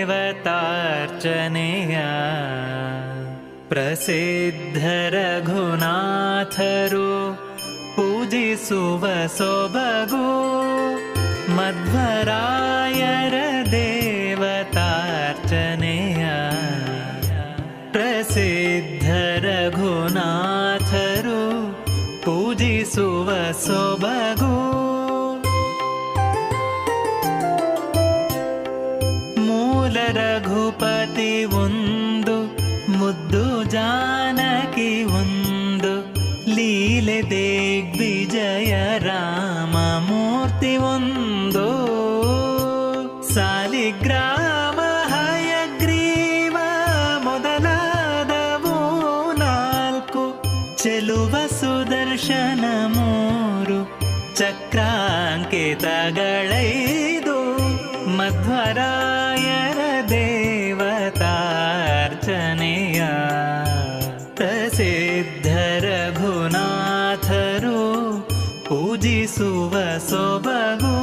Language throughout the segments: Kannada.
ದೇವತಾರ್ಚನೆಯ ಪ್ರಸಿದ್ಧ ರಘುನಾಥರು ಪೂಜಿಸುವ ಸೊಬಗು ಮಧ್ವರಾಯರ ದೇವತಾರ್ಚನೆಯ ಪ್ರಸಿದ್ಧ ರಘುನಾಥರು ಪೂಜಿಸುವ ಸೊಬಗು ಮೂಲ ರಘುಪತಿ ಒಂದು ಮುದ್ದು ಜಾನಕಿ ಒಂದು ಲೀಲೆ ದಿಗ್ವಿಜಯ ರಾಮ ಮೂರ್ತಿ ಒಂದು ಸಾಲಿಗ್ರಾಮ ಹಯಗ್ರೀವ ಮೊದಲಾದವು ನಾಲ್ಕು ಚೆಲುವ ಸುದರ್ಶನ ಮೂರು ಚಕ್ರಾಂಕಿತಗಳೈದು ಮಧ್ವರಾಯರ ದೇವತಾರ್ಚನೆಯ ಪ್ರಸಿದ್ಧ ರಘುನಾಥರು ಪೂಜಿಸುವ ಸೊಬಗು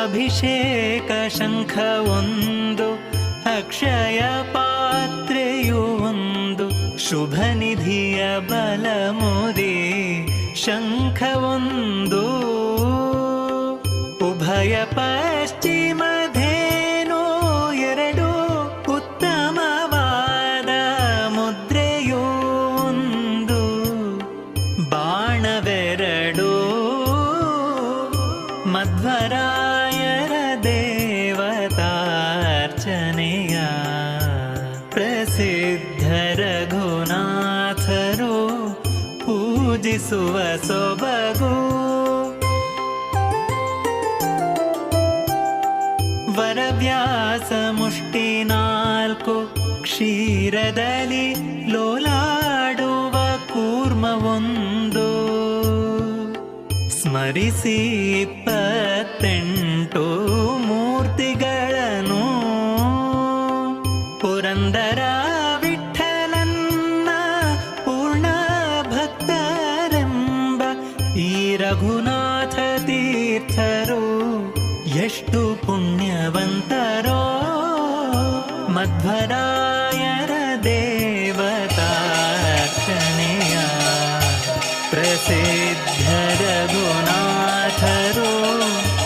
ಅಭಿಷೇಕ ಶಂಖ ಒಂದು ಅಕ್ಷಯ ಪಾತ್ರೆಯು ಒಂದು ಶುಭ ನಿಧಿಯ ಬಲಮುದಿ ಶಂಖವೊಂದು ಉಭಯ ಪಶ್ಚಿಮ ಧೇನು ಎರಡು ಉತ್ತಮವಾದ ಮುದ್ರೆಯೂ ಒಂದು ಬಾಣವೆರಡು ಮಧ್ವರಾಯರ ದೇವತಾರ್ಚನೆಯ ಪ್ರಸಿದ್ಧ ರಘುನಾಥರು ಪೂಜಿಸುವ ಸೊಬಗು ವರವ್ಯಾಸ ಮುಷ್ಟಿ ನಾಲ್ಕು ಕ್ಷೀರದಲ್ಲಿ ಲೋಲಾಡುವ ಕೂರ್ಮವೊಂದು ಸ್ಮರಿಸಿ 28 ಮೂರ್ತಿಗಳನ್ನು ಪುರಂದರ ವಿಠಲನ್ನ ಪೂರ್ಣ ಭಕ್ತರೆಂಬ ಈ ರಘುನಾಥ ತೀರ್ಥರು ಎಷ್ಟು ಪುಣ್ಯವಂತರೋ ಮಧ್ವರ